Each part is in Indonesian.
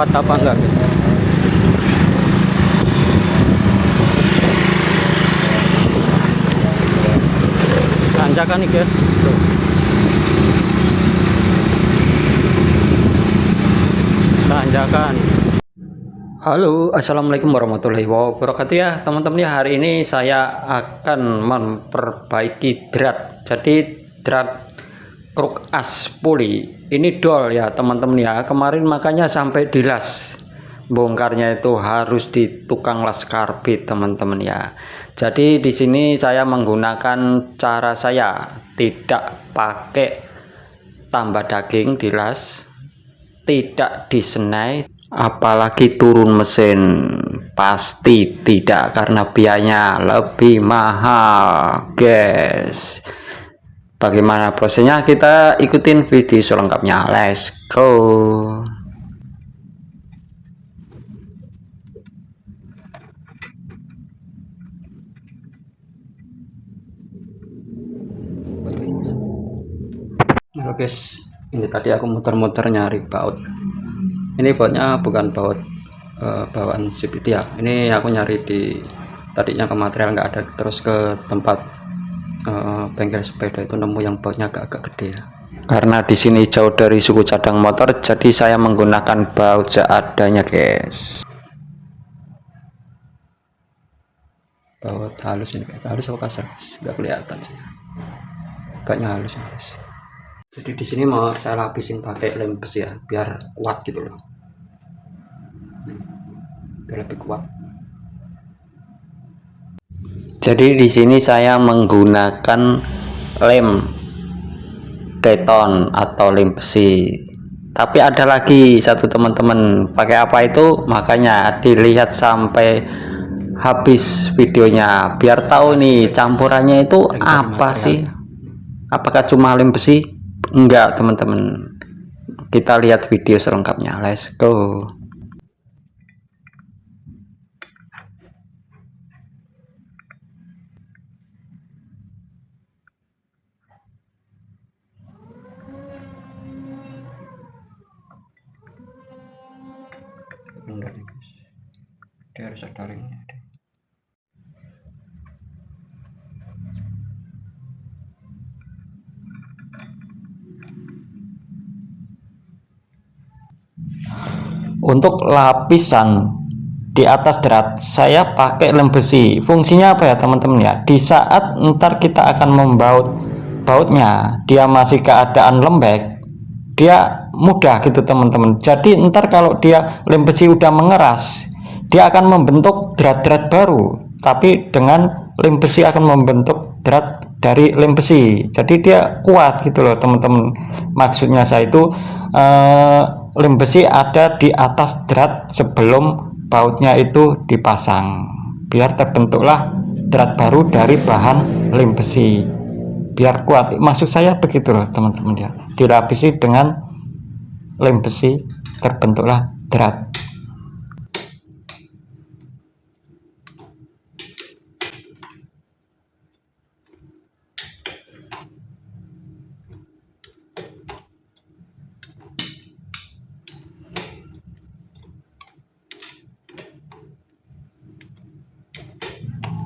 kuat apa enggak guys. Tanjakan nih guys tuh. Tanjakan. Halo, assalamualaikum warahmatullahi wabarakatuh ya teman-teman ya. Hari ini saya akan memperbaiki drat. Jadi drat kruk as puli ini dol ya teman-teman ya. Kemarin makanya sampai dilas, bongkarnya itu harus di tukang las karbit teman-teman ya. Jadi di sini saya menggunakan cara saya, tidak pakai tambah daging dilas, tidak disenai, apalagi turun mesin, pasti tidak, karena biayanya lebih mahal guys. Bagaimana prosesnya, kita ikutin video selengkapnya, let's go. Halo guys, ini tadi aku muter-muter nyari baut. Ini bautnya bukan baut bawaan CVT ya. Ini aku nyari di tadinya ke material nggak ada, terus ke tempat bengkel sepeda itu nemu yang bautnya agak-agak gede ya. Karena di sini jauh dari suku cadang motor, jadi saya menggunakan baut seadanya guys. Baut halus ini, halus apa kasar guys? Nggak kelihatan sih. Kayaknya halus guys. Jadi di sini mau saya lapisin pakai lem besi ya, biar kuat gitu loh, biar lebih kuat. Jadi di sini saya menggunakan lem beton atau lem besi. Tapi ada lagi satu teman-teman pakai apa itu, makanya dilihat sampai habis videonya biar tahu nih campurannya itu apa sih. Apakah cuma lem besi? Enggak teman-teman, kita lihat video selengkapnya, let's go. Enggak nih guys, dia harus ada ringnya. Untuk lapisan di atas drat saya pakai lem besi. Fungsinya apa ya teman-teman ya, di saat ntar kita akan membaut bautnya, dia masih keadaan lembek, dia mudah gitu teman-teman. Jadi ntar kalau dia lem besi udah mengeras, dia akan membentuk drat-drat baru, tapi dengan lem besi akan membentuk drat dari lem besi, jadi dia kuat gitu loh teman-teman. Maksudnya saya itu lem besi ada di atas drat sebelum bautnya itu dipasang, biar terbentuklah drat baru dari bahan lem besi, biar kuat. Maksud saya begitu loh teman-teman ya, dilapisi dengan lem besi terbentuklah drat.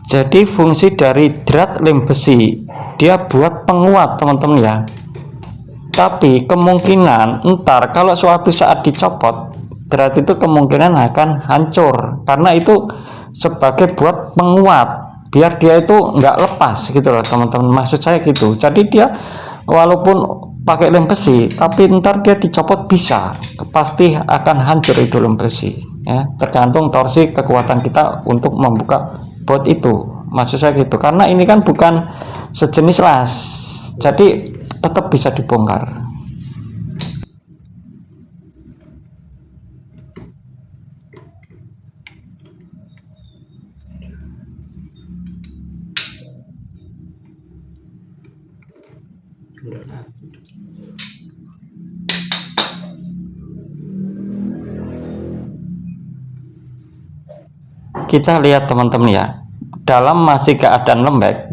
Jadi fungsi dari drat lem besi, dia buat penguat teman-teman ya. Tapi kemungkinan ntar kalau suatu saat dicopot, drat itu kemungkinan akan hancur, karena itu sebagai buat penguat, biar dia itu nggak lepas gitu loh teman-teman. Maksud saya gitu. Jadi dia walaupun pakai lem besi, tapi ntar dia dicopot bisa, pasti akan hancur itu lem besi ya. Tergantung torsi kekuatan kita untuk membuka baut itu, maksud saya gitu. Karena ini kan bukan sejenis las, jadi tetap bisa dibongkar. Kita lihat teman-teman ya, dalam masih keadaan lembek,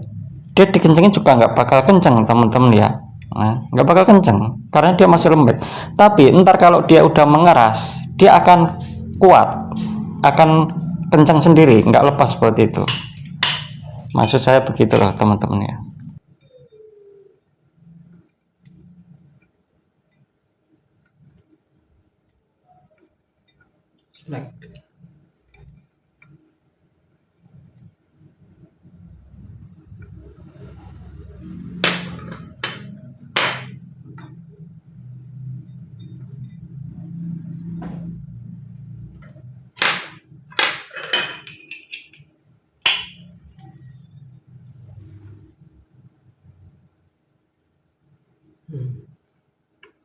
dia dikencengin juga nggak bakal kenceng teman-teman ya. Nah, nggak bakal kenceng karena dia masih lembek. Tapi ntar kalau dia udah mengeras, dia akan kuat, akan kencang sendiri, nggak lepas seperti itu. Maksud saya begitulah teman-teman ya.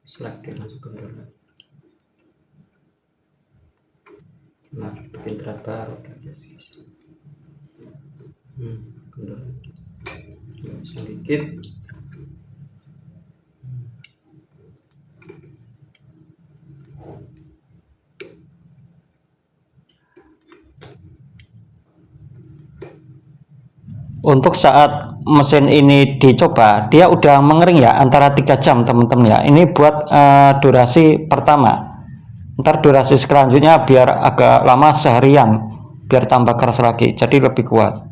Selek dia masuk ke dalam. Nah, bikin thread baru aja sih. Kendor sedikit. Untuk saat mesin ini dicoba, dia udah mengering ya, antara 3 jam teman-teman ya. Ini buat durasi pertama. Ntar durasi selanjutnya biar agak lama, seharian, biar tambah keras lagi, jadi lebih kuat.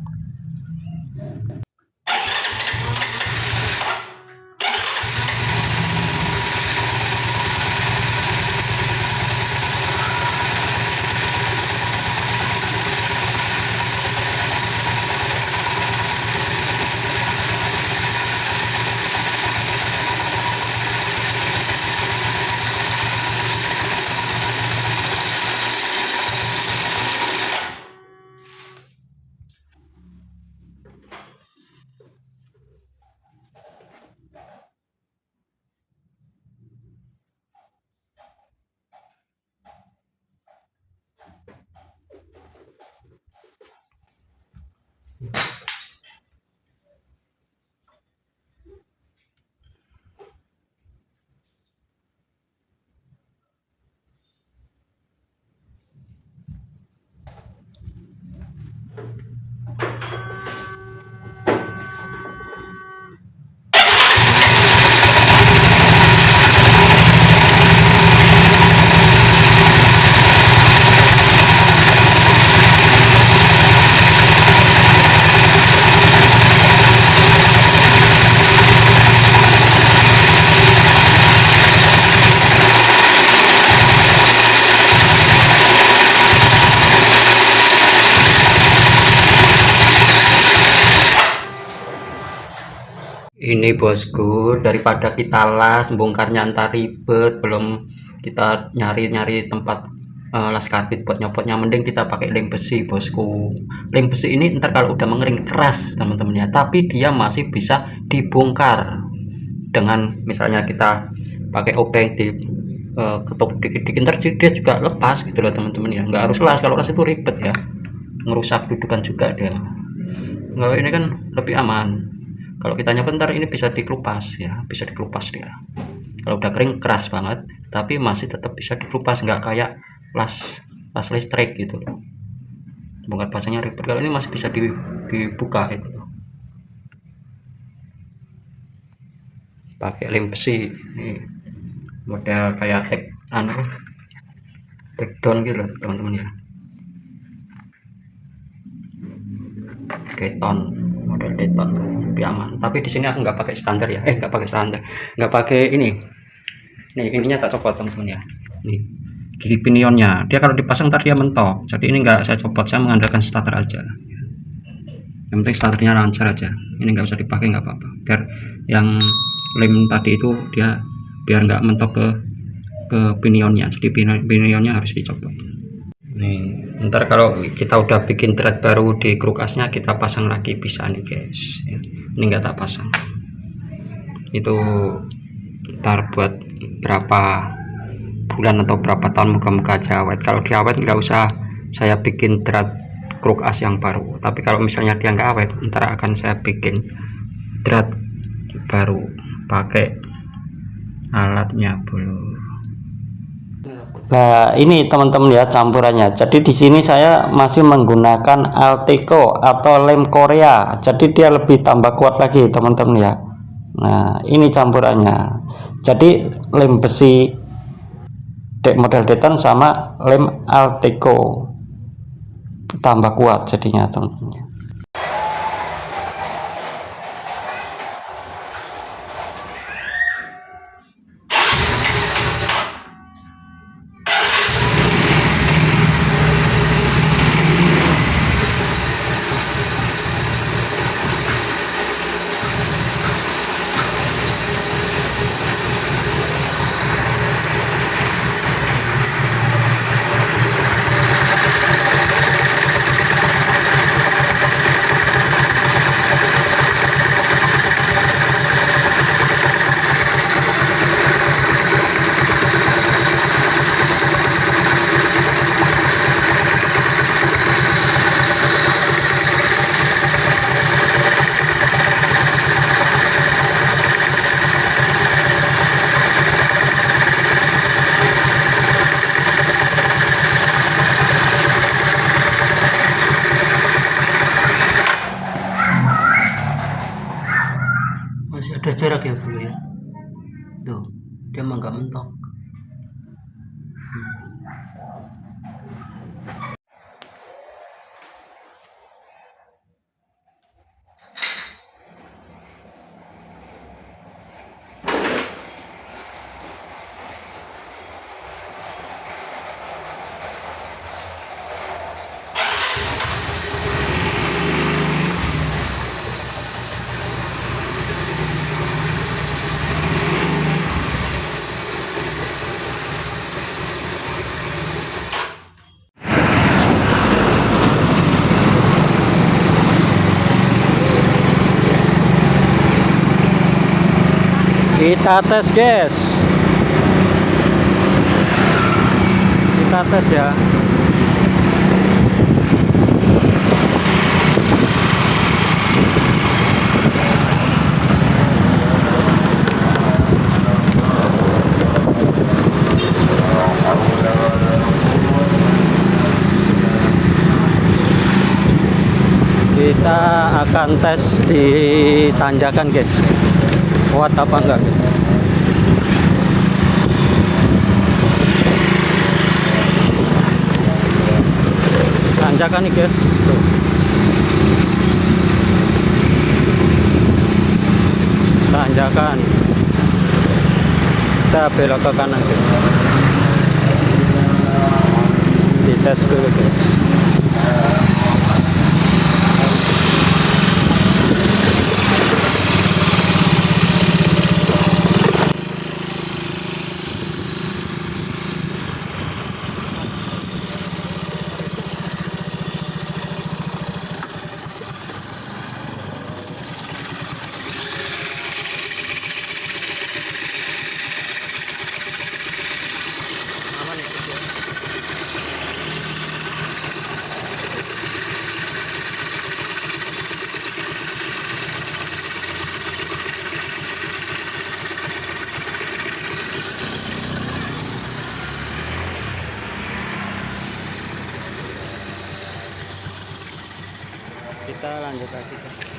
Ini bosku, daripada kita las bongkarnya antar ribet, belum kita nyari-nyari tempat las karbit buat nyopotnya, mending kita pakai lem besi bosku. Lem besi ini ntar kalau udah mengering keras teman-teman ya, tapi dia masih bisa dibongkar dengan misalnya kita pakai obeng di ketuk dikit-dikit, ntar dia juga lepas gitu loh teman-teman ya. Nggak harus las, kalau las itu ribet ya, ngerusak dudukan juga dia. Kalau ini kan lebih aman. Kalau kita bentar ini bisa dikelupas ya, bisa dikelupas dia. Kalau udah kering keras banget, tapi masih tetap bisa dikelupas, nggak kayak las listrik gitu loh. Bongkar pasangnya ribet. Kalau ini masih bisa dibuka itu loh. Pakai lem besi, nih model kayak breakdown gitu loh teman-teman ya. Deton, model Deton lebih aman. Tapi di sini aku nggak pakai standar ya, nggak pakai standar, nggak pakai ini. Nih ininya tak copot teman-teman ya. Nih gigi pinionnya, dia kalau dipasang ntar dia mentok. Jadi ini nggak saya copot, saya mengandalkan starter aja. Yang penting starternya lancar aja. Ini nggak usah dipakai, nggak apa-apa. Biar yang lem tadi itu dia biar nggak mentok ke pinionnya. Jadi pinionnya harus dicopot. Nih ntar kalau kita udah bikin thread baru di krukasnya, kita pasang lagi bisa nih guys ya. Ini nggak tak pasang, itu ntar buat berapa bulan atau berapa tahun moga-moga aja awet. Kalau dia awet nggak usah saya bikin thread krukas yang baru, tapi kalau misalnya dia nggak awet, ntar akan saya bikin thread baru pakai alatnya dulu. Nah ini teman-teman ya campurannya. Jadi di sini saya masih menggunakan Alteco atau lem Korea. Jadi dia lebih tambah kuat lagi teman-teman ya. Nah, ini campurannya. Jadi lem besi model Deton sama lem Alteco tambah kuat jadinya teman-teman. Masih ada jarak ya bro ya, tuh dia emang nggak mentok. Kita tes guys, kita tes ya. Kita akan tes di tanjakan guys, kuat apa enggak guys. Tanjakan nih guys, tuh. Tanjakan, kita belok ke kanan guys, dites dulu guys. Kita lanjut lagi guys.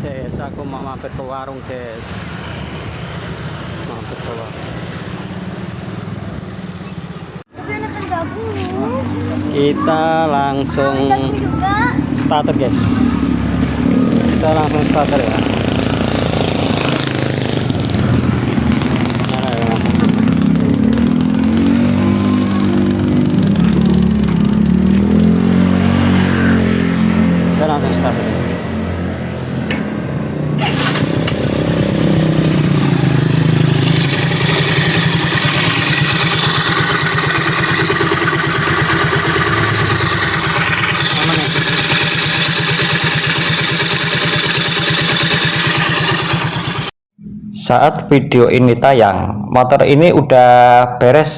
Guys, aku mau mampir ke warung guys, mampir ke warung. Kita langsung starter guys, kita langsung starter ya. Kita langsung starter ya. saat video ini tayang, motor ini udah beres,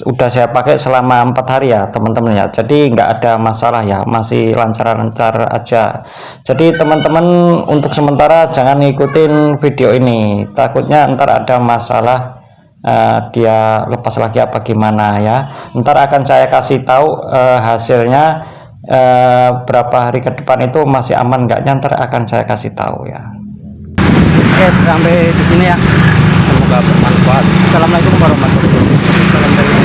udah saya pakai selama 4 hari ya teman-teman ya. Jadi nggak ada masalah ya, masih lancar-lancar aja. Jadi teman-teman untuk sementara jangan ngikutin video ini, takutnya ntar ada masalah, dia lepas lagi apa gimana ya. Ntar akan saya kasih tahu hasilnya berapa hari ke depan itu masih aman nggaknya, ntar akan saya kasih tahu ya. Oke, sampai di sini ya. Semoga bermanfaat. Assalamualaikum warahmatullahi wabarakatuh. Salam dari